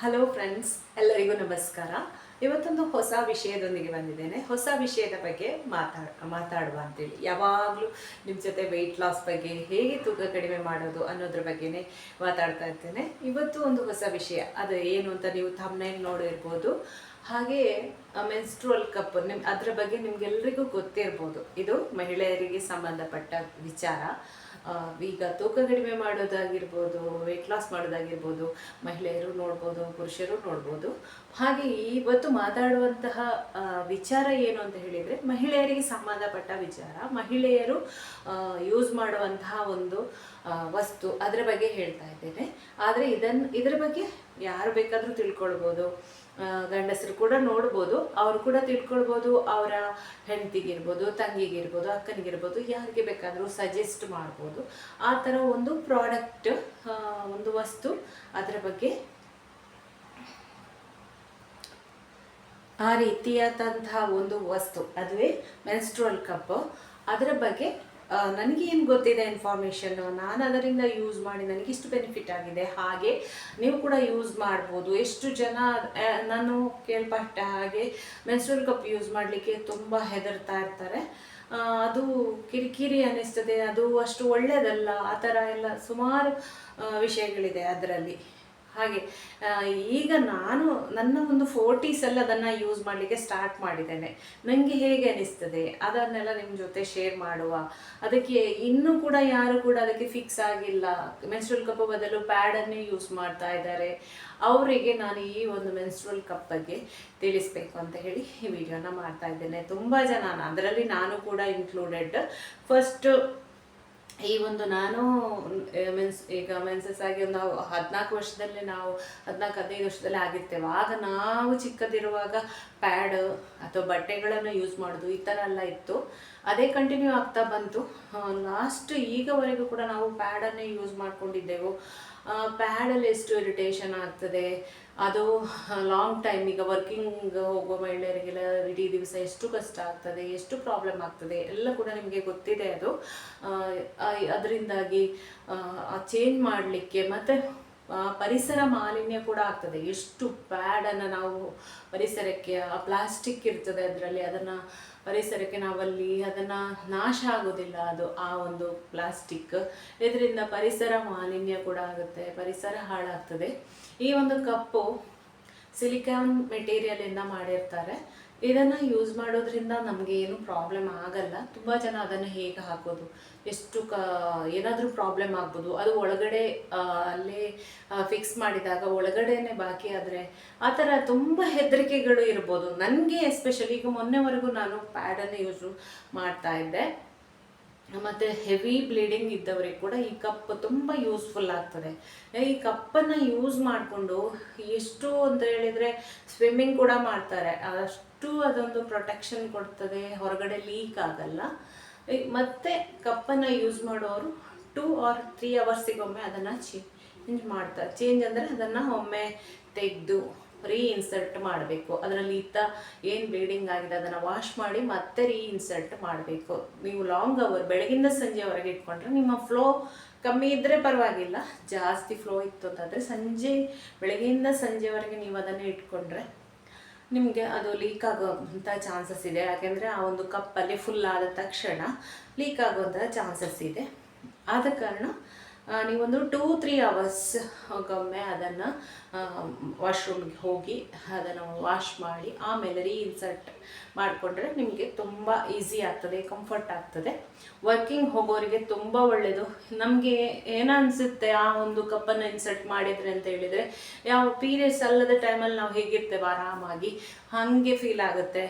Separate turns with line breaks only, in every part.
Hello friends, ಎಲ್ಲರಿಗೂ ನಮಸ್ಕಾರ. ಇವತ್ತೊಂದು ಹೊಸ ವಿಷಯದೊಂದಿಗೆ ಬಂದಿದ್ದೇನೆ. ಹೊಸ ವಿಷಯದ ಬಗ್ಗೆ ಮಾತಾಡುವ ಅಂತೇಳಿ. ಯಾವಾಗಲೂ ನಿಮ್ಮ ಜೊತೆ ವೆಯ್ಟ್ ಲಾಸ್ ಬಗ್ಗೆ, ಹೇಗೆ ತೂಕ ಕಡಿಮೆ ಮಾಡೋದು ಅನ್ನೋದ್ರ ಬಗ್ಗೆನೇ ಮಾತಾಡ್ತಾ ಇರ್ತೇನೆ. ಇವತ್ತು ಒಂದು ಹೊಸ ವಿಷಯ, ಅದು ಏನು ಅಂತ ನೀವು ಥಂಬ್ನೈಲ್ ನೋಡಿರ್ಬೋದು. ಹಾಗೆಯೇ ಮೆನ್ಸ್ಟ್ರುವಲ್ ಕಪ್, ಅದರ ಬಗ್ಗೆ ನಿಮ್ಗೆಲ್ರಿಗೂ ಗೊತ್ತಿರ್ಬೋದು. ಇದು ಮಹಿಳೆಯರಿಗೆ ಸಂಬಂಧಪಟ್ಟ ವಿಚಾರ. ಈಗ ತೂಕ ಕಡಿಮೆ ಮಾಡೋದಾಗಿರ್ಬೋದು, ವೆಯ್ಟ್ ಲಾಸ್ ಮಾಡೋದಾಗಿರ್ಬೋದು, ಮಹಿಳೆಯರು ನೋಡ್ಬೋದು, ಪುರುಷರು ನೋಡ್ಬೋದು. ಹಾಗೆ ಇವತ್ತು ಮಾತಾಡುವಂತಹ ವಿಚಾರ ಏನು ಅಂತ ಹೇಳಿದರೆ, ಮಹಿಳೆಯರಿಗೆ ಸಂಬಂಧಪಟ್ಟ ವಿಚಾರ. ಮಹಿಳೆಯರು ಯೂಸ್ ಮಾಡುವಂತಹ ಒಂದು ವಸ್ತು, ಅದರ ಬಗ್ಗೆ ಹೇಳ್ತಾ ಇದ್ದೇನೆ. ಆದರೆ ಇದರ ಬಗ್ಗೆ ಯಾರು ಬೇಕಾದರೂ ತಿಳ್ಕೊಳ್ಬೋದು. ಗಂಡಸರು ಕೂಡ ನೋಡ್ಬೋದು, ಅವರು ಕೂಡ ತಿಳ್ಕೊಳ್ಬೋದು. ಅವರ ಹೆಂಡತಿಗಿರ್ಬೋದು, ತಂಗಿಗಿರ್ಬೋದು, ಅಕ್ಕನಿಗಿರ್ಬೋದು, ಯಾರಿಗೆ ಬೇಕಾದರೂ ಸಜೆಸ್ಟ್ ಮಾಡ್ಬೋದು. ಆ ಥರ ಒಂದು ಪ್ರಾಡಕ್ಟ್, ಒಂದು ವಸ್ತು, ಅದರ ಬಗ್ಗೆ ಆ ರೀತಿಯಾದಂತಹ ಒಂದು ವಸ್ತು, ಅದುವೇ ಮೆನ್ಸ್ಟ್ರುವಲ್ ಕಪ್. ಅದರ ಬಗ್ಗೆ ನನಗೆ ಏನು ಗೊತ್ತಿದೆ ಇನ್ಫಾರ್ಮೇಷನ್ನು, ನಾನು ಅದರಿಂದ ಯೂಸ್ ಮಾಡಿ ನನಗಿಷ್ಟು ಬೆನಿಫಿಟ್ ಆಗಿದೆ. ಹಾಗೆ ನೀವು ಕೂಡ ಯೂಸ್ ಮಾಡ್ಬೋದು. ಎಷ್ಟು ಜನ ನಾನು ಕೇಳ್ಪಟ್ಟ ಹಾಗೆ ಮೆನ್ಸ್ಟ್ರುವಲ್ ಕಪ್ ಯೂಸ್ ಮಾಡಲಿಕ್ಕೆ ತುಂಬ ಹೆದರ್ತಾ ಇರ್ತಾರೆ. ಅದು ಕಿರಿಕಿರಿ ಅನ್ನಿಸ್ತದೆ, ಅದು ಅಷ್ಟು ಒಳ್ಳೆಯದಲ್ಲ, ಆ ಥರ ಎಲ್ಲ ಸುಮಾರು ವಿಷಯಗಳಿದೆ ಅದರಲ್ಲಿ. ಹಾಗೆ ಈಗ ನಾನು ನನ್ನ ಒಂದು 40s ಅದನ್ನು ಯೂಸ್ ಮಾಡಲಿಕ್ಕೆ ಸ್ಟಾರ್ಟ್ ಮಾಡಿದ್ದೇನೆ. ನನಗೆ ಹೇಗೆ ಅನಿಸ್ತದೆ ಅದನ್ನೆಲ್ಲ ನಿಮ್ಮ ಜೊತೆ ಶೇರ್ ಮಾಡುವ. ಅದಕ್ಕೆ ಇನ್ನೂ ಕೂಡ ಯಾರು ಕೂಡ ಅದಕ್ಕೆ ಫಿಕ್ಸ್ ಆಗಿಲ್ಲ, ಮೆನ್ಸ್ಟ್ರುವಲ್ ಕಪ್ ಬದಲು ಪ್ಯಾಡನ್ನೇ ಯೂಸ್ ಮಾಡ್ತಾ ಇದ್ದಾರೆ, ಅವರಿಗೆ ನಾನು ಈ ಒಂದು ಮೆನ್ಸ್ಟ್ರುವಲ್ ಕಪ್ ಬಗ್ಗೆ ತಿಳಿಸ್ಬೇಕು ಅಂತ ಹೇಳಿ ಈ ವಿಡಿಯೋನ ಮಾಡ್ತಾ ಇದ್ದೇನೆ. ತುಂಬ ಜನ, ಅದರಲ್ಲಿ ನಾನು ಕೂಡ ಇನ್ಕ್ಲೂಡೆಡ್. ಫಸ್ಟ್ ಈ ಒಂದು ನಾನು ಈಗ ಮೆನ್ಸಸ್ ಆಗಿ ಒಂದು 14 ವರ್ಷದಲ್ಲಿ, ನಾವು 14-15 ವರ್ಷದಲ್ಲಿ ಆಗಿರ್ತೇವೆ. ಆಗ ನಾವು ಚಿಕ್ಕದಿರುವಾಗ ಪ್ಯಾಡ್ ಅಥವಾ ಬಟ್ಟೆಗಳನ್ನು ಯೂಸ್ ಮಾಡೋದು ಈ ಥರ ಎಲ್ಲ ಇತ್ತು. ಅದೇ ಕಂಟಿನ್ಯೂ ಆಗ್ತಾ ಬಂತು. ಲಾಸ್ಟ್ ಈಗವರೆಗೂ ಕೂಡ ನಾವು ಪ್ಯಾಡನ್ನೇ ಯೂಸ್ ಮಾಡ್ಕೊಂಡಿದ್ದೆವು. ಪ್ಯಾಡಲ್ಲಿ ಎಷ್ಟು ಇರಿಟೇಷನ್ ಆಗ್ತದೆ, ಅದು ಲಾಂಗ್ ಟೈಮ್, ಈಗ ವರ್ಕಿಂಗ್ ಹೋಗುವ ಮಹಿಳೆಯರಿಗೆಲ್ಲ ಇಡೀ ದಿವಸ ಎಷ್ಟು ಕಷ್ಟ ಆಗ್ತದೆ, ಎಷ್ಟು ಪ್ರಾಬ್ಲಮ್ ಆಗ್ತದೆ ಎಲ್ಲ ಕೂಡ ನಿಮಗೆ ಗೊತ್ತಿದೆ. ಅದು ಅದರಿಂದಾಗಿ ಚೇಂಜ್ ಮಾಡಲಿಕ್ಕೆ ಮತ್ತು ಪರಿಸರ ಮಾಲಿನ್ಯ ಕೂಡ ಆಗ್ತದೆ. ಎಷ್ಟು ಪ್ಯಾಡನ್ನು ನಾವು ಪರಿಸರಕ್ಕೆ, ಆ ಪ್ಲಾಸ್ಟಿಕ್ ಇರ್ತದೆ ಅದರಲ್ಲಿ, ಅದನ್ನು ಪರಿಸರಕ್ಕೆ ನಾವಲ್ಲಿ ಅದನ್ನು ನಾಶ ಆಗೋದಿಲ್ಲ, ಅದು ಆ ಒಂದು ಪ್ಲಾಸ್ಟಿಕ್. ಇದರಿಂದ ಪರಿಸರ ಮಾಲಿನ್ಯ ಕೂಡ ಆಗುತ್ತೆ, ಪರಿಸರ ಹಾಳಾಗ್ತದೆ. ಈ ಒಂದು ಕಪ್ಪು ಸಿಲಿಕಾನ್ ಮೆಟೀರಿಯಲಿಂದ ಮಾಡಿರ್ತಾರೆ. ಇದನ್ನು ಯೂಸ್ ಮಾಡೋದ್ರಿಂದ ನಮಗೆ ಏನು ಪ್ರಾಬ್ಲಮ್ ಆಗಲ್ಲ. ತುಂಬ ಜನ ಅದನ್ನು ಹೇಗೆ ಹಾಕೋದು, ಎಷ್ಟು ಏನಾದರೂ ಪ್ರಾಬ್ಲಮ್ ಆಗ್ಬೋದು, ಅದು ಒಳಗಡೆ ಅಲ್ಲೇ ಫಿಕ್ಸ್ ಮಾಡಿದಾಗ ಒಳಗಡೆನೆ ಬಾಕಿ ಆದರೆ ಆ ಥರ ತುಂಬ ಹೆದರಿಕೆಗಳು ಇರ್ಬೋದು. ನನಗೆ ಎಸ್ಪೆಷಲಿ ಈಗ ಮೊನ್ನೆವರೆಗೂ ನಾನು ಪ್ಯಾಡನ್ನು ಯೂಸು ಮಾಡ್ತಾ ಇದ್ದೆ. ಮತ್ತು ಹೆವಿ ಬ್ಲೀಡಿಂಗ್ ಇದ್ದವರಿಗೆ ಕೂಡ ಈ ಕಪ್ ತುಂಬ ಯೂಸ್ಫುಲ್ ಆಗ್ತದೆ. ಈ ಕಪ್ಪನ್ನು ಯೂಸ್ ಮಾಡಿಕೊಂಡು ಎಷ್ಟು ಅಂತ ಹೇಳಿದರೆ ಸ್ವಿಮ್ಮಿಂಗ್ ಕೂಡ ಮಾಡ್ತಾರೆ, ಅಷ್ಟು ಅದೊಂದು ಪ್ರೊಟೆಕ್ಷನ್ ಕೊಡ್ತದೆ, ಹೊರಗಡೆ ಲೀಕ್ ಆಗಲ್ಲ. ಮತ್ತು ಕಪ್ಪನ್ನು ಯೂಸ್ ಮಾಡೋರು 2 or 3 ಅವರ್ಸಿಗೊಮ್ಮೆ ಅದನ್ನು ಚೇಂಜ್ ಮಾಡ್ತಾರೆ. ಚೇಂಜ್ ಅಂದರೆ ಅದನ್ನು ಒಮ್ಮೆ ತೆಗೆದು ರೀಇನ್ಸರ್ಟ್ ಮಾಡಬೇಕು. ಅದರಲ್ಲಿ ಏನು ಬ್ಲೀಡಿಂಗ್ ಆಗಿದೆ ಅದನ್ನು ವಾಶ್ ಮಾಡಿ ಮತ್ತೆ ರೀಇನ್ಸರ್ಟ್ ಮಾಡಬೇಕು. ನೀವು ಲಾಂಗ್ ಅವರ್, ಬೆಳಗಿಂದ ಸಂಜೆವರೆಗೆ ಇಟ್ಕೊಂಡ್ರೆ ನಿಮ್ಮ ಫ್ಲೋ ಕಮ್ಮಿ ಇದ್ದರೆ ಪರವಾಗಿಲ್ಲ. ಜಾಸ್ತಿ ಫ್ಲೋ ಇತ್ತು ಅಂತಂದರೆ ಬೆಳಗ್ಗೆಯಿಂದ ಸಂಜೆವರೆಗೆ ನೀವು ಅದನ್ನು ಇಟ್ಕೊಂಡ್ರೆ ನಿಮಗೆ ಅದು ಲೀಕ್ ಆಗೋವಂಥ ಚಾನ್ಸಸ್ ಇದೆ. ಯಾಕೆಂದರೆ ಆ ಒಂದು ಕಪ್ಪಲ್ಲಿ ಫುಲ್ ಆದ ತಕ್ಷಣ ಲೀಕ್ ಆಗುವಂಥ ಚಾನ್ಸಸ್ ಇದೆ. ಆದ ಕಾರಣ ನೀವೊಂದು 2-3 ಅವರ್ಸ್ಗೊಮ್ಮೆ ಅದನ್ನು ವಾಶ್ರೂಮ್ಗೆ ಹೋಗಿ ಅದನ್ನು ವಾಶ್ ಮಾಡಿ ಆಮೇಲೆ ರೀಇನ್ಸರ್ಟ್ ಮಾಡಿಕೊಂಡ್ರೆ ನಿಮಗೆ ತುಂಬ ಈಸಿ ಆಗ್ತದೆ, ಕಂಫರ್ಟ್ ಆಗ್ತದೆ. ವರ್ಕಿಂಗ್ ಹೋಗೋರಿಗೆ ತುಂಬ ಒಳ್ಳೆಯದು. ನಮಗೆ ಏನನ್ಸುತ್ತೆ, ಆ ಒಂದು ಕಪ್ಪನ್ನು ಇನ್ಸರ್ಟ್ ಮಾಡಿದರೆ ಅಂತ ಹೇಳಿದರೆ, ಯಾವ ಪೀರಿಯಡ್ಸ್ ಅಲ್ಲದ ಟೈಮಲ್ಲಿ ನಾವು ಹೇಗಿರ್ತೇವೆ ಆರಾಮಾಗಿ ಹಾಗೆ ಫೀಲ್ ಆಗುತ್ತೆ,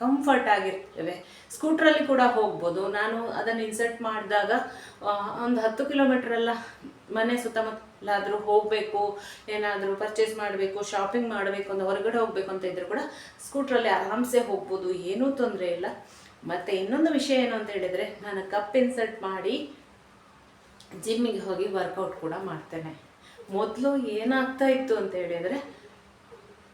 ಕಂಫರ್ಟ್ ಆಗಿರ್ತೇವೆ. ಸ್ಕೂಟ್ರಲ್ಲಿ ಕೂಡ ಹೋಗ್ಬೋದು. ನಾನು ಅದನ್ನು ಇನ್ಸರ್ಟ್ ಮಾಡಿದಾಗ ಒಂದು 10 ಕಿಲೋಮೀಟ್ರೆಲ್ಲ ಮನೆ ಸುತ್ತಮುತ್ತಲಾದರೂ ಹೋಗಬೇಕು, ಏನಾದರೂ ಪರ್ಚೇಸ್ ಮಾಡಬೇಕು, ಶಾಪಿಂಗ್ ಮಾಡಬೇಕು ಅಂತ ಹೊರಗಡೆ ಹೋಗಬೇಕು ಅಂತ ಇದ್ದರೂ ಕೂಡ ಸ್ಕೂಟ್ರಲ್ಲಿ ಆರಾಮ್ಸೆ ಹೋಗ್ಬೋದು, ಏನೂ ತೊಂದರೆ ಇಲ್ಲ. ಮತ್ತು ಇನ್ನೊಂದು ವಿಷಯ ಏನು ಅಂತ ಹೇಳಿದರೆ, ನಾನು ಕಪ್ ಇನ್ಸರ್ಟ್ ಮಾಡಿ ಜಿಮ್ಮಿಗೆ ಹೋಗಿ ವರ್ಕೌಟ್ ಕೂಡ ಮಾಡ್ತೇನೆ. ಮೊದಲು ಏನಾಗ್ತಾ ಇತ್ತು ಅಂತ ಹೇಳಿದರೆ,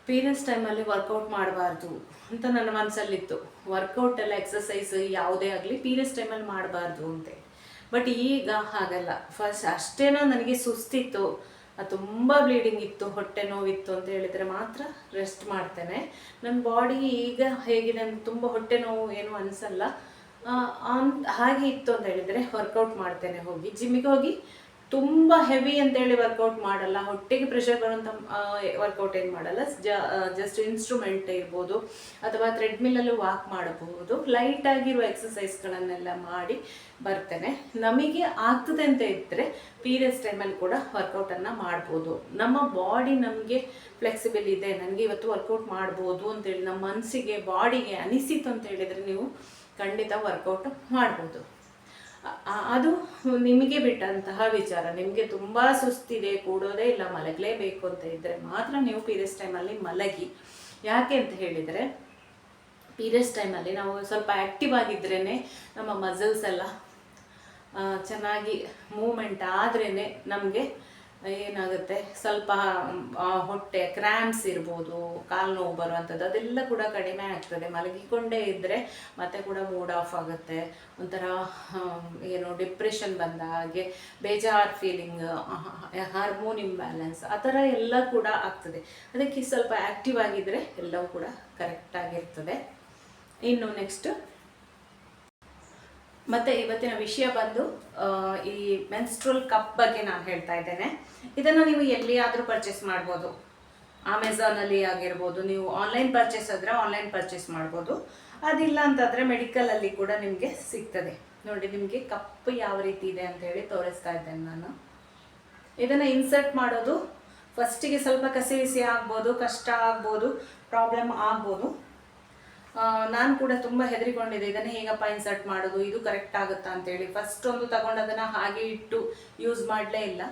ಪೀರಿಯಡ್ಸ್ ಟೈಮಲ್ಲಿ ವರ್ಕೌಟ್ ಮಾಡಬಾರ್ದು ಅಂತ ನನ್ನ ಮನಸ್ಸಲ್ಲಿತ್ತು. ವರ್ಕೌಟ್ ಎಲ್ಲ ಎಕ್ಸಸೈಸ್ ಯಾವುದೇ ಆಗಲಿ ಪೀರಿಯಡ್ಸ್ ಟೈಮಲ್ಲಿ ಮಾಡಬಾರ್ದು ಅಂತೇಳಿ. ಬಟ್ ಈಗ ಹಾಗಲ್ಲ. ಫಸ್ಟ್ ಅಷ್ಟೇನೋ ನನಗೆ ಸುಸ್ತಿತ್ತು, ತುಂಬ ಬ್ಲೀಡಿಂಗ್ ಇತ್ತು, ಹೊಟ್ಟೆ ನೋವಿತ್ತು ಅಂತ ಹೇಳಿದರೆ ಮಾತ್ರ ರೆಸ್ಟ್ ಮಾಡ್ತೇನೆ. ನನ್ನ ಬಾಡಿ ಈಗ ಹೇಗಿದೆ ಅಂತ ತುಂಬ ಹೊಟ್ಟೆ ನೋವು ಏನು ಅನಿಸಲ್ಲ. ಹಾಗೆ ಇತ್ತು ಅಂತ ಹೇಳಿದರೆ ವರ್ಕೌಟ್ ಮಾಡ್ತೇನೆ, ಹೋಗಿ ಜಿಮ್ಮಿಗೆ ಹೋಗಿ ತುಂಬ ಹೆವಿ ಅಂತೇಳಿ ವರ್ಕೌಟ್ ಮಾಡಲ್ಲ, ಹೊಟ್ಟೆಗೆ ಪ್ರೆಷರ್ ಬರುವಂಥ ವರ್ಕೌಟ್ ಏನು ಮಾಡಲ್ಲ. ಜಸ್ಟ್ ಇನ್ಸ್ಟ್ರೂಮೆಂಟ್ ಇರ್ಬೋದು ಅಥವಾ ಥ್ರೆಡ್ಮಿಲ್ಲಲ್ಲೂ ವಾಕ್ ಮಾಡಬಹುದು, ಲೈಟಾಗಿರುವ ಎಕ್ಸಸೈಸ್ಗಳನ್ನೆಲ್ಲ ಮಾಡಿ ಬರ್ತೇನೆ. ನಮಗೆ ಆಗ್ತದೆ ಅಂತ ಇದ್ದರೆ ಪೀರಿಯಡ್ಸ್ ಟೈಮಲ್ಲಿ ಕೂಡ ವರ್ಕೌಟನ್ನು ಮಾಡ್ಬೋದು. ನಮ್ಮ ಬಾಡಿ ನಮಗೆ ಫ್ಲೆಕ್ಸಿಬಲ್ ಇದೆ, ನನಗೆ ಇವತ್ತು ವರ್ಕೌಟ್ ಮಾಡ್ಬೋದು ಅಂತೇಳಿ ನಮ್ಮ ಮನಸ್ಸಿಗೆ ಬಾಡಿಗೆ ಅನಿಸಿತು ಅಂತ ಹೇಳಿದರೆ ನೀವು ಖಂಡಿತ ವರ್ಕೌಟ್ ಮಾಡ್ಬೋದು. ಅದು ನಿಮಗೆ ಬಿಟ್ಟಂತಹ ವಿಚಾರ. ನಿಮಗೆ ತುಂಬ ಸುಸ್ತಿದೆ, ಕೂಡೋದೇ ಇಲ್ಲ, ಮಲಗಲೇಬೇಕು ಅಂತ ಇದ್ದರೆ ಮಾತ್ರ ನೀವು ಪೀರಿಯಡ್ಸ್ ಟೈಮಲ್ಲಿ ಮಲಗಿ. ಯಾಕೆ ಅಂತ ಹೇಳಿದರೆ ಪೀರಿಯಡ್ಸ್ ಟೈಮಲ್ಲಿ ನಾವು ಸ್ವಲ್ಪ ಆ್ಯಕ್ಟಿವ್ ಆಗಿದ್ರೇ ನಮ್ಮ ಮಸಲ್ಸ್ ಎಲ್ಲ ಚೆನ್ನಾಗಿ ಮೂಮೆಂಟ್ ಆದ್ರೇ ನಮಗೆ ಏನಾಗುತ್ತೆ, ಸ್ವಲ್ಪ ಹೊಟ್ಟೆ ಕ್ರ್ಯಾಂಪ್ಸ್ ಇರ್ಬೋದು, ಕಾಲು ನೋವು ಬರುವಂಥದ್ದು ಅದೆಲ್ಲ ಕೂಡ ಕಡಿಮೆ ಆಗ್ತದೆ. ಮಲಗಿಕೊಂಡೇ ಇದ್ದರೆ ಮತ್ತೆ ಕೂಡ ಮೂಡ್ ಆಫ್ ಆಗುತ್ತೆ, ಒಂಥರ ಏನು ಡಿಪ್ರೆಷನ್ ಬಂದ ಹಾಗೆ, ಬೇಜಾರು ಫೀಲಿಂಗ್, ಹಾರ್ಮೋನ್ ಇಂಬ್ಯಾಲೆನ್ಸ್ ಆ ಥರ ಎಲ್ಲ ಕೂಡ ಆಗ್ತದೆ. ಅದಕ್ಕೆ ಸ್ವಲ್ಪ ಆ್ಯಕ್ಟಿವ್ ಆಗಿದ್ದರೆ ಎಲ್ಲವೂ ಕೂಡ ಕರೆಕ್ಟಾಗಿರ್ತದೆ. ಇನ್ನು ನೆಕ್ಸ್ಟ್ ಮತ್ತು ಇವತ್ತಿನ ವಿಷಯ ಬಂದು ಈ ಮೆನ್ಸ್ಟ್ರಲ್ ಕಪ್ ಬಗ್ಗೆ ನಾನು ಹೇಳ್ತಾ ಇದ್ದೇನೆ. ಇದನ್ನು ನೀವು ಎಲ್ಲಿಯಾದರೂ ಪರ್ಚೇಸ್ ಮಾಡ್ಬೋದು, ಅಮೆಝಾನಲ್ಲಿ ಆಗಿರ್ಬೋದು, ನೀವು ಆನ್ಲೈನ್ ಪರ್ಚೇಸ್ ಆದರೆ ಆನ್ಲೈನ್ ಪರ್ಚೇಸ್ ಮಾಡ್ಬೋದು, ಅದಿಲ್ಲ ಅಂತಂದರೆ ಮೆಡಿಕಲಲ್ಲಿ ಕೂಡ ನಿಮಗೆ ಸಿಗ್ತದೆ. ನೋಡಿ, ನಿಮಗೆ ಕಪ್ ಯಾವ ರೀತಿ ಇದೆ ಅಂತ ಹೇಳಿ ತೋರಿಸ್ತಾ ಇದ್ದೇನೆ ನಾನು. ಇದನ್ನು ಇನ್ಸರ್ಟ್ ಮಾಡೋದು ಫಸ್ಟಿಗೆ ಸ್ವಲ್ಪ ಕಸಿ ಆಗ್ಬೋದು, ಕಷ್ಟ ಆಗ್ಬೋದು, ಪ್ರಾಬ್ಲಮ್ ಆಗ್ಬೋದು. ನಾನು ಕೂಡ ತುಂಬ ಹೆದರಿಕೊಂಡಿದ್ದೆ, ಇದನ್ನು ಹೇಗಪ್ಪ ಇನ್ಸರ್ಟ್ ಮಾಡೋದು, ಇದು ಕರೆಕ್ಟ್ ಆಗುತ್ತಾ ಅಂತೇಳಿ. ಫಸ್ಟ್ ಒಂದು ತಗೊಂಡು ಅದನ್ನು ಹಾಗೆ ಇಟ್ಟು ಯೂಸ್ ಮಾಡಲೇ ಇಲ್ಲ.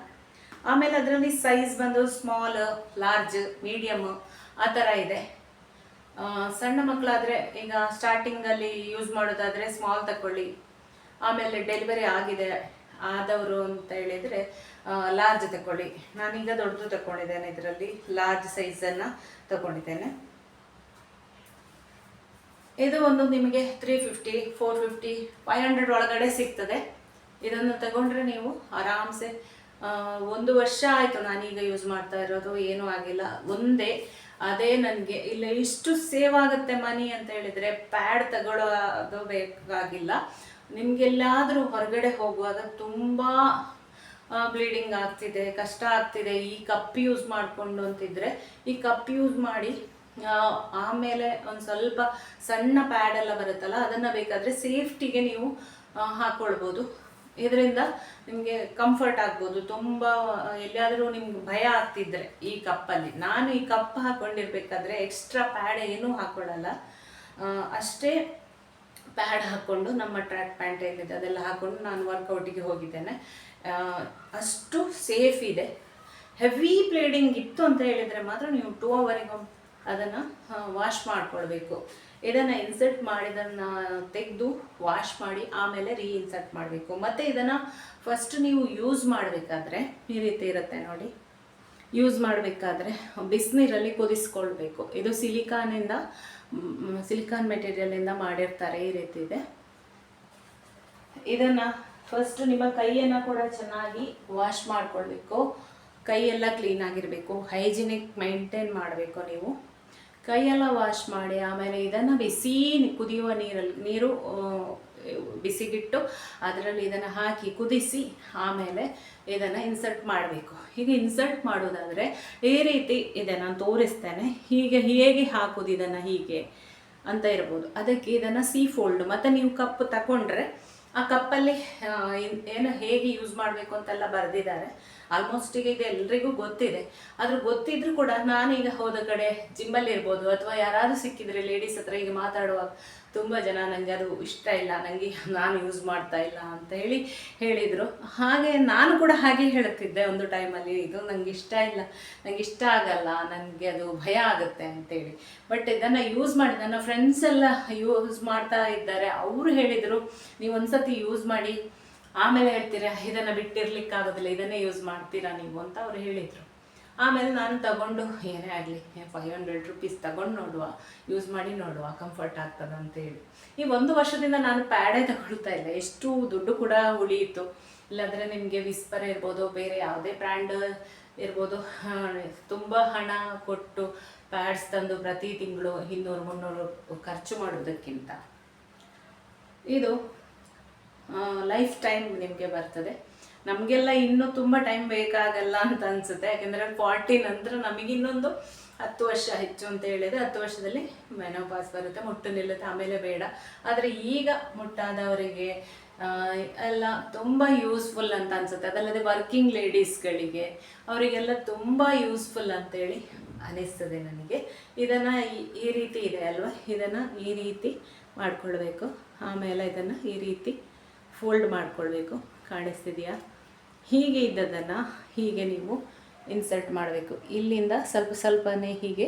ಆಮೇಲೆ ಅದರಲ್ಲಿ ಸೈಜ್ ಬಂದು ಸ್ಮಾಲ್, ಲಾರ್ಜ್, ಮೀಡಿಯಮ್ ಆ ಥರ ಇದೆ. ಸಣ್ಣ ಮಕ್ಕಳಾದರೆ ಈಗ ಸ್ಟಾರ್ಟಿಂಗಲ್ಲಿ ಯೂಸ್ ಮಾಡೋದಾದರೆ ಸ್ಮಾಲ್ ತಗೊಳ್ಳಿ, ಆಮೇಲೆ ಡೆಲಿವರಿ ಆದವರು ಅಂತ ಹೇಳಿದರೆ ಲಾರ್ಜ್ ತಗೊಳ್ಳಿ. ನಾನೀಗ ದೊಡ್ಡದು ತಗೊಂಡಿದ್ದೇನೆ, ಇದರಲ್ಲಿ ಲಾರ್ಜ್ ಸೈಜನ್ನು ತಗೊಂಡಿದ್ದೇನೆ. ಇದು ಒಂದು ನಿಮಗೆ 350, 450, 500 ಒಳಗಡೆ ಸಿಗ್ತದೆ. ಇದನ್ನು ತಗೊಂಡ್ರೆ ನೀವು ಆರಾಮ್ಸೆ 1 ವರ್ಷ ಆಯಿತು ನಾನೀಗ ಯೂಸ್ ಮಾಡ್ತಾ ಇರೋದು, ಏನೂ ಆಗಿಲ್ಲ. ಅದೇ ನನಗೆ ಇಲ್ಲ ಇಷ್ಟು ಸೇವ್ ಆಗುತ್ತೆ ಮನಿ ಅಂತ ಹೇಳಿದರೆ ಪ್ಯಾಡ್ ತಗೊಳ್ಳೋದು ಬೇಕಾಗಿಲ್ಲ. ನಿಮಗೆಲ್ಲಾದರೂ ಹೊರಗಡೆ ಹೋಗುವಾಗ ತುಂಬ ಬ್ಲೀಡಿಂಗ್ ಆಗ್ತಿದೆ, ಕಷ್ಟ ಆಗ್ತಿದೆ, ಈ ಕಪ್ ಯೂಸ್ ಮಾಡಿಕೊಂಡು ಅಂತಿದ್ರೆ ಈ ಕಪ್ ಯೂಸ್ ಮಾಡಿ. ಆಮೇಲೆ ಒಂದು ಸ್ವಲ್ಪ ಸಣ್ಣ ಪ್ಯಾಡ್ ಎಲ್ಲ ಬರುತ್ತಲ್ಲ, ಅದನ್ನು ಬೇಕಾದರೆ ಸೇಫ್ಟಿಗೆ ನೀವು ಹಾಕ್ಕೊಳ್ಬೋದು. ಇದರಿಂದ ನಿಮಗೆ ಕಂಫರ್ಟ್ ಆಗ್ಬೋದು. ತುಂಬ ಎಲ್ಲಿಯಾದರೂ ನಿಮ್ಗೆ ಭಯ ಆಗ್ತಿದ್ರೆ ಈ ಕಪ್ಪಲ್ಲಿ, ನಾನು ಈ ಕಪ್ ಹಾಕ್ಕೊಂಡಿರ್ಬೇಕಾದ್ರೆ ಎಕ್ಸ್ಟ್ರಾ ಪ್ಯಾಡ್ ಏನೂ ಹಾಕ್ಕೊಳ್ಳಲ್ಲ, ಅಷ್ಟೇ ಪ್ಯಾಡ್ ಹಾಕ್ಕೊಂಡು ನಮ್ಮ ಟ್ರ್ಯಾಕ್ ಪ್ಯಾಂಟ್ ಏನಿದೆ ಅದೆಲ್ಲ ಹಾಕ್ಕೊಂಡು ನಾನು ವರ್ಕೌಟಿಗೆ ಹೋಗಿದ್ದೇನೆ. ಅಷ್ಟು ಸೇಫ್ ಇದೆ. ಹೆವಿ ಬ್ಲೀಡಿಂಗ್ ಇತ್ತು ಅಂತ ಹೇಳಿದರೆ ಮಾತ್ರ ನೀವು 2 ಅವರಿಗೆ ಅದನ್ನು ವಾಶ್ ಮಾಡಿಕೊಳ್ಬೇಕು. ಇದನ್ನು ಇನ್ಸರ್ಟ್ ಮಾಡಿದನ್ನು ತೆಗೆದು ವಾಶ್ ಮಾಡಿ ಆಮೇಲೆ ಇನ್ಸರ್ಟ್ ಮಾಡಬೇಕು. ಮತ್ತು ಇದನ್ನು ಫಸ್ಟ್ ನೀವು ಯೂಸ್ ಮಾಡಬೇಕಾದ್ರೆ ಈ ರೀತಿ ಇರುತ್ತೆ ನೋಡಿ. ಯೂಸ್ ಮಾಡಬೇಕಾದ್ರೆ ಬಿಸಿನೀರಲ್ಲಿ ಕುದಿಸ್ಕೊಳ್ಬೇಕು. ಇದು ಸಿಲಿಕಾನ್ ಮೆಟೀರಿಯಲಿಂದ ಮಾಡಿರ್ತಾರೆ, ಈ ರೀತಿ ಇದೆ. ಇದನ್ನು ಫಸ್ಟ್ ನಿಮ್ಮ ಕೈಯನ್ನು ಕೂಡ ಚೆನ್ನಾಗಿ ವಾಶ್ ಮಾಡಿಕೊಳ್ಬೇಕು. ಕೈಯೆಲ್ಲ ಕ್ಲೀನಾಗಿರಬೇಕು, ಹೈಜಿನಿಕ್ ಮೇಂಟೈನ್ ಮಾಡಬೇಕು. ನೀವು ಕೈಯೆಲ್ಲ ವಾಶ್ ಮಾಡಿ ಆಮೇಲೆ ಇದನ್ನು ಕುದಿಯುವ ನೀರು ಬಿಸಿಗಿಟ್ಟು ಅದರಲ್ಲಿ ಇದನ್ನು ಹಾಕಿ ಕುದಿಸಿ ಆಮೇಲೆ ಇದನ್ನು ಇನ್ಸರ್ಟ್ ಮಾಡಬೇಕು. ಹೀಗೆ ಇನ್ಸರ್ಟ್ ಮಾಡೋದಾದರೆ ಈ ರೀತಿ ಇದೆ, ನಾನು ತೋರಿಸ್ತೇನೆ. ಹೇಗೆ ಹಾಕೋದು ಇದನ್ನು ಹೀಗೆ ಅಂತ ಇರ್ಬೋದು. ಅದಕ್ಕೆ ಇದನ್ನು ಫೋಲ್ಡ್ ಮತ್ತು ನೀವು ಕಪ್ ತಗೊಂಡ್ರೆ ಆ ಕಪ್ಪಲ್ಲಿ ಹೇಗೆ ಯೂಸ್ ಮಾಡಬೇಕು ಅಂತೆಲ್ಲ ಬರೆದಿದ್ದಾರೆ. ಆಲ್ಮೋಸ್ಟ್ ಈಗ ಇದು ಎಲ್ರಿಗೂ ಗೊತ್ತಿದೆ. ಆದರೂ ಗೊತ್ತಿದ್ರೂ ಕೂಡ ನಾನೀಗ ಹೋದ ಕಡೆ ಜಿಮ್ಮಲ್ಲಿ ಇರ್ಬೋದು ಅಥವಾ ಯಾರಾದರೂ ಸಿಕ್ಕಿದ್ರೆ ಲೇಡೀಸ್ ಹತ್ರ ಈಗ ಮಾತಾಡುವಾಗ ತುಂಬ ಜನ ನನಗೆ ಅದು ಇಷ್ಟ ಇಲ್ಲ, ನನಗೆ ನಾನು ಯೂಸ್ ಮಾಡ್ತಾ ಇಲ್ಲ ಅಂತ ಹೇಳಿದರು. ಹಾಗೆ ನಾನು ಕೂಡ ಹಾಗೆ ಹೇಳುತ್ತಿದ್ದೆ ಒಂದು ಟೈಮಲ್ಲಿ, ಇದು ನನಗೆ ಇಷ್ಟ ಇಲ್ಲ, ನನಗೆ ಇಷ್ಟ ಆಗಲ್ಲ, ನನಗೆ ಅದು ಭಯ ಆಗುತ್ತೆ ಅಂತೇಳಿ. ಬಟ್ ಇದನ್ನು ಯೂಸ್ ಮಾಡಿ ನನ್ನ ಫ್ರೆಂಡ್ಸ್ ಎಲ್ಲ ಯೂಸ್ ಮಾಡ್ತಾ ಇದ್ದಾರೆ. ಅವರು ಹೇಳಿದರು, ನೀವು ಒಂದ್ಸತಿ ಯೂಸ್ ಮಾಡಿ ಆಮೇಲೆ ಹೇಳ್ತೀರಾ ಇದನ್ನು ಬಿಟ್ಟಿರ್ಲಿಕ್ಕಾಗೋದಿಲ್ಲ, ಇದನ್ನೇ ಯೂಸ್ ಮಾಡ್ತೀರಾ ನೀವು ಅಂತ ಅವರು ಹೇಳಿದರು. ಆಮೇಲೆ ನಾನು ತಗೊಂಡು ಏನೇ ಆಗಲಿ 500 ರೂಪೀಸ್ ತಗೊಂಡು ನೋಡುವ, ಯೂಸ್ ಮಾಡಿ ನೋಡುವ, ಕಂಫರ್ಟ್ ಆಗ್ತದೆ ಅಂತೇಳಿ. ಈ 1 ವರ್ಷದಿಂದ ನಾನು ಪ್ಯಾಡೇ ತಗೊಳ್ತಾ ಇಲ್ಲ. ಎಷ್ಟು ದುಡ್ಡು ಕೂಡ ಉಳಿಯಿತು. ಇಲ್ಲಾಂದರೆ ನಿಮಗೆ ವಿಸ್ಪರ್ ಇರ್ಬೋದು, ಬೇರೆ ಯಾವುದೇ ಬ್ರ್ಯಾಂಡ್ ಇರ್ಬೋದು. ತುಂಬ ಹಣ ಕೊಟ್ಟು ಪ್ಯಾಡ್ಸ್ ತಂದು ಪ್ರತಿ ತಿಂಗಳು 200-300 ಖರ್ಚು ಮಾಡೋದಕ್ಕಿಂತ ಇದು ಲೈಫ್ ಟೈಮ್ ನಿಮಗೆ ಬರ್ತದೆ. ನಮಗೆಲ್ಲ ಇನ್ನೂ ತುಂಬ ಟೈಮ್ ಬೇಕಾಗಲ್ಲ ಅಂತ ಅನಿಸುತ್ತೆ, ಯಾಕೆಂದರೆ 40 ನಂತರ ನಮಗೆ ಇನ್ನೊಂದು 10 ವರ್ಷ ಹೆಚ್ಚು ಅಂತ ಹೇಳಿದರೆ 10 ವರ್ಷದಲ್ಲಿ ಮೆನೋಪಾಸ್ ಬರುತ್ತೆ, ಮುಟ್ಟು ನಿಲ್ಲುತ್ತೆ, ಆಮೇಲೆ ಬೇಡ. ಆದರೆ ಈಗ ಮುಟ್ಟಾದವರಿಗೆ ಎಲ್ಲ ತುಂಬ ಯೂಸ್ಫುಲ್ ಅಂತ ಅನಿಸುತ್ತೆ. ಅದಲ್ಲದೆ ವರ್ಕಿಂಗ್ ಲೇಡೀಸ್ಗಳಿಗೆ ಅವರಿಗೆಲ್ಲ ತುಂಬ ಯೂಸ್ಫುಲ್ ಅಂತೇಳಿ ಅನಿಸ್ತದೆ ನನಗೆ. ಇದನ್ನು ಈ ರೀತಿ ಇದೆ ಅಲ್ವಾ, ಇದನ್ನು ಈ ರೀತಿ ಮಾಡಿಕೊಳ್ಬೇಕು. ಆಮೇಲೆ ಇದನ್ನು ಈ ರೀತಿ ಫೋಲ್ಡ್ ಮಾಡಿಕೊಳ್ಬೇಕು. ಕಾಣಿಸ್ತಿದೆಯಾ? ಹೀಗೆ ಇದ್ದದನ್ನು ಹೀಗೆ ನೀವು ಇನ್ಸರ್ಟ್ ಮಾಡಬೇಕು. ಇಲ್ಲಿಂದ ಸ್ವಲ್ಪನೇ ಹೀಗೆ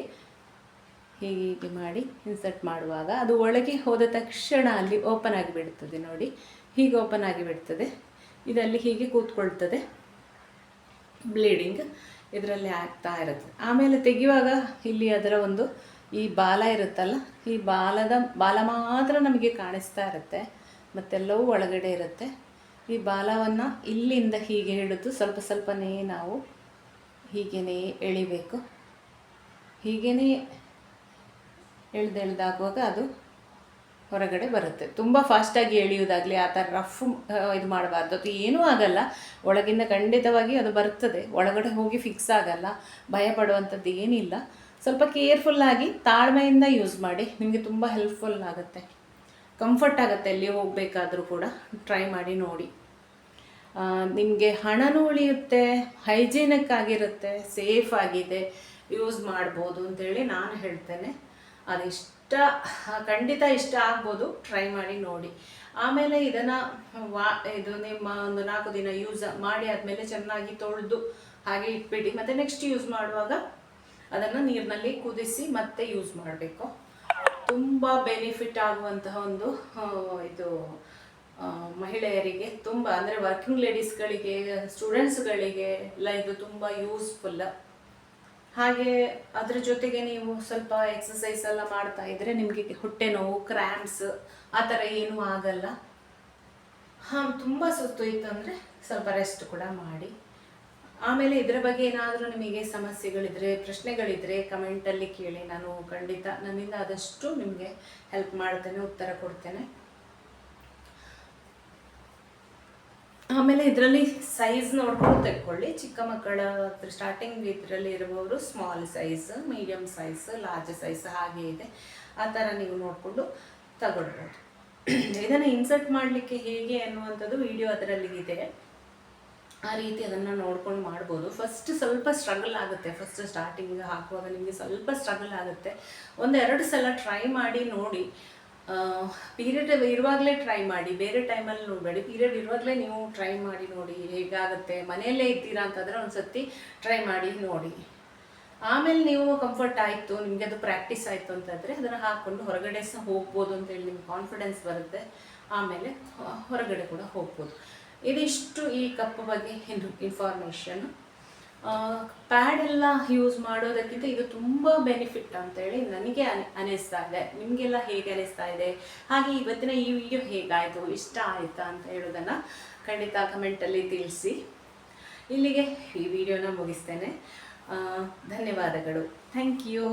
ಹೀಗೆ ಮಾಡಿ ಇನ್ಸರ್ಟ್ ಮಾಡುವಾಗ ಅದು ಒಳಗೆ ಹೋದ ತಕ್ಷಣ ಅಲ್ಲಿ ಓಪನ್ ಆಗಿಬಿಡ್ತದೆ. ನೋಡಿ, ಹೀಗೆ ಓಪನ್ ಆಗಿಬಿಡ್ತದೆ. ಇದಲ್ಲಿ ಹೀಗೆ ಕೂತ್ಕೊಳ್ತದೆ. ಬ್ಲೀಡಿಂಗ್ ಇದರಲ್ಲಿ ಆಗ್ತಾ ಇರುತ್ತೆ. ಆಮೇಲೆ ತೆಗೆಯುವಾಗ ಇಲ್ಲಿ ಅದರ ಒಂದು ಈ ಬಾಲ ಇರುತ್ತಲ್ಲ, ಈ ಬಾಲ ಮಾತ್ರ ನಮಗೆ ಕಾಣಿಸ್ತಾ ಇರುತ್ತೆ, ಮತ್ತೆಲ್ಲವೂ ಒಳಗಡೆ ಇರುತ್ತೆ. ಈ ಬಾಲವನ್ನು ಇಲ್ಲಿಂದ ಹೀಗೆ ಹಿಡಿದು ಸ್ವಲ್ಪನೇ ನಾವು ಹೀಗೇ ಎಳಿಬೇಕು. ಹೀಗೇ ಎಳ್ದಾಗುವಾಗ ಅದು ಹೊರಗಡೆ ಬರುತ್ತೆ. ತುಂಬ ಫಾಸ್ಟಾಗಿ ಎಳೆಯೋದಾಗಲಿ ಆ ಥರ ರಫ್ ಇದು ಮಾಡಬಾರ್ದು. ಅದು ಏನೂ ಆಗಲ್ಲ, ಒಳಗಿಂದ ಖಂಡಿತವಾಗಿ ಅದು ಬರ್ತದೆ, ಒಳಗಡೆ ಹೋಗಿ ಫಿಕ್ಸ್ ಆಗಲ್ಲ. ಭಯ ಪಡುವಂಥದ್ದು ಏನಿಲ್ಲ. ಸ್ವಲ್ಪ ಕೇರ್ಫುಲ್ಲಾಗಿ ತಾಳ್ಮೆಯಿಂದ ಯೂಸ್ ಮಾಡಿ, ನಿಮಗೆ ತುಂಬ ಹೆಲ್ಪ್ಫುಲ್ ಆಗುತ್ತೆ, ಕಂಫರ್ಟ್ ಆಗುತ್ತೆ. ಎಲ್ಲಿ ಹೋಗಬೇಕಾದ್ರೂ ಕೂಡ ಟ್ರೈ ಮಾಡಿ ನೋಡಿ. ನಿಮಗೆ ಹಣನೂ ಉಳಿಯುತ್ತೆ, ಹೈಜೀನಿಕ್ ಆಗಿರುತ್ತೆ, ಸೇಫ್ ಆಗಿದೆ, ಯೂಸ್ ಮಾಡ್ಬೋದು ಅಂತೇಳಿ ನಾನು ಹೇಳ್ತೇನೆ. ಖಂಡಿತ ಇಷ್ಟ ಆಗ್ಬೋದು, ಟ್ರೈ ಮಾಡಿ ನೋಡಿ. ಆಮೇಲೆ ಇದನ್ನು ಇದು ನಿಮ್ಮ ಒಂದು 4 ದಿನ ಯೂಸ್ ಮಾಡಿ ಆದಮೇಲೆ ಚೆನ್ನಾಗಿ ತೊಳೆದು ಹಾಗೆ ಇಟ್ಬಿಡಿ. ಮತ್ತು ನೆಕ್ಸ್ಟ್ ಯೂಸ್ ಮಾಡುವಾಗ ಅದನ್ನು ನೀರಿನಲ್ಲಿ ಕುದಿಸಿ ಮತ್ತೆ ಯೂಸ್ ಮಾಡಬೇಕು. ತುಂಬ ಬೆನಿಫಿಟ್ ಆಗುವಂತಹ ಒಂದು ಇದು ಮಹಿಳೆಯರಿಗೆ ತುಂಬ, ಅಂದರೆ ವರ್ಕಿಂಗ್ ಲೇಡೀಸ್ಗಳಿಗೆ, ಸ್ಟೂಡೆಂಟ್ಸ್ಗಳಿಗೆ ಎಲ್ಲ ಇದು ತುಂಬ ಯೂಸ್ಫುಲ್. ಹಾಗೆ ಅದ್ರ ಜೊತೆಗೆ ನೀವು ಸ್ವಲ್ಪ ಎಕ್ಸಸೈಸ್ ಎಲ್ಲ ಮಾಡ್ತಾ ಇದ್ದರೆ ನಿಮಗೆ ಹೊಟ್ಟೆ ನೋವು, ಕ್ರ್ಯಾಂಪ್ಸ್ ಆ ಥರ ಏನೂ ಆಗಲ್ಲ. ತುಂಬ ಸುಸ್ತು ಇತ್ತು ಅಂದರೆ ಸ್ವಲ್ಪ ರೆಸ್ಟ್ ಕೂಡ ಮಾಡಿ. ಆಮೇಲೆ ಇದರ ಬಗ್ಗೆ ಏನಾದರೂ ನಿಮಗೆ ಸಮಸ್ಯೆಗಳಿದ್ರೆ, ಪ್ರಶ್ನೆಗಳಿದ್ದರೆ ಕಮೆಂಟಲ್ಲಿ ಕೇಳಿ. ನಾನು ಖಂಡಿತ ನನ್ನಿಂದ ಆದಷ್ಟು ನಿಮಗೆ ಹೆಲ್ಪ್ ಮಾಡ್ತೇನೆ, ಉತ್ತರ ಕೊಡ್ತೇನೆ. ಆಮೇಲೆ ಇದರಲ್ಲಿ ಸೈಜ್ ನೋಡ್ಕೊಂಡು ತೆಕ್ಕೊಳ್ಳಿ. ಚಿಕ್ಕ ಮಕ್ಕಳ ಸ್ಟಾರ್ಟಿಂಗ್ ಇದರಲ್ಲಿ ಇರುವವರು small size, medium size, large size ಹಾಗೆ ಇದೆ. ಆ ಥರ ನೀವು ನೋಡಿಕೊಂಡು ತಗೊಳ್ಬೋದು. ಇದನ್ನು ಇನ್ಸರ್ಟ್ ಮಾಡಲಿಕ್ಕೆ ಹೇಗೆ ಅನ್ನುವಂಥದ್ದು ವಿಡಿಯೋ ಅದರಲ್ಲಿ ಇದೆ. ಆ ರೀತಿ ಅದನ್ನು ನೋಡ್ಕೊಂಡು ಮಾಡ್ಬೋದು. ಫಸ್ಟ್ ಸ್ವಲ್ಪ ಸ್ಟ್ರಗಲ್ ಆಗುತ್ತೆ, ಫಸ್ಟ್ ಸ್ಟಾರ್ಟಿಂಗ್ ಹಾಕುವಾಗ ನಿಮಗೆ ಸ್ವಲ್ಪ ಸ್ಟ್ರಗಲ್ ಆಗುತ್ತೆ. 1-2 ಸಲ ಟ್ರೈ ಮಾಡಿ ನೋಡಿ. ಪೀರಿಯಡ್ ಇರುವಾಗಲೇ ಟ್ರೈ ಮಾಡಿ, ಬೇರೆ ಟೈಮಲ್ಲಿ ನೋಡಬೇಡಿ. ಪೀರಿಯಡ್ ಇರುವಾಗಲೇ ನೀವು ಟ್ರೈ ಮಾಡಿ ನೋಡಿ ಹೇಗಾಗುತ್ತೆ. ಮನೆಯಲ್ಲೇ ಇದ್ದೀರಾ ಅಂತಂದರೆ ಒಂದು ಸರ್ತಿ ಟ್ರೈ ಮಾಡಿ ನೋಡಿ. ಆಮೇಲೆ ನೀವು ಕಂಫರ್ಟ್ ಆಯಿತು, ನಿಮಗೆ ಅದು ಪ್ರಾಕ್ಟೀಸ್ ಆಯಿತು ಅಂತಂದರೆ ಅದನ್ನು ಹಾಕ್ಕೊಂಡು ಹೊರಗಡೆ ಸಹ ಹೋಗ್ಬೋದು ಅಂತೇಳಿ ನಿಮ್ಗೆ ಕಾನ್ಫಿಡೆನ್ಸ್ ಬರುತ್ತೆ. ಆಮೇಲೆ ಹೊರಗಡೆ ಕೂಡ ಹೋಗ್ಬೋದು. ಇದಿಷ್ಟು ಈ ಕಪ್ ಬಗ್ಗೆ ಇನ್ಫಾರ್ಮೇಷನ್. ಪ್ಯಾಡ್ ಎಲ್ಲ ಯೂಸ್ ಮಾಡೋದಕ್ಕಿಂತ ಇದು ತುಂಬ ಬೆನಿಫಿಟ್ ಅಂತೇಳಿ ನನಗೆ ಅನಿಸ್ತಾ ಇದೆ. ನಿಮಗೆಲ್ಲ ಹೇಗೆ ಅನಿಸ್ತಾ ಇದೆ? ಹಾಗೆ ಇವತ್ತಿನ ಈ ವಿಡಿಯೋ ಹೇಗಾಯಿತು, ಇಷ್ಟ ಆಯಿತಾ ಅಂತ ಹೇಳೋದನ್ನು ಖಂಡಿತ ಕಮೆಂಟಲ್ಲಿ ತಿಳಿಸಿ. ಇಲ್ಲಿಗೆ ಈ ವಿಡಿಯೋನ ಮುಗಿಸ್ತೇನೆ. ಧನ್ಯವಾದಗಳು. Thank you.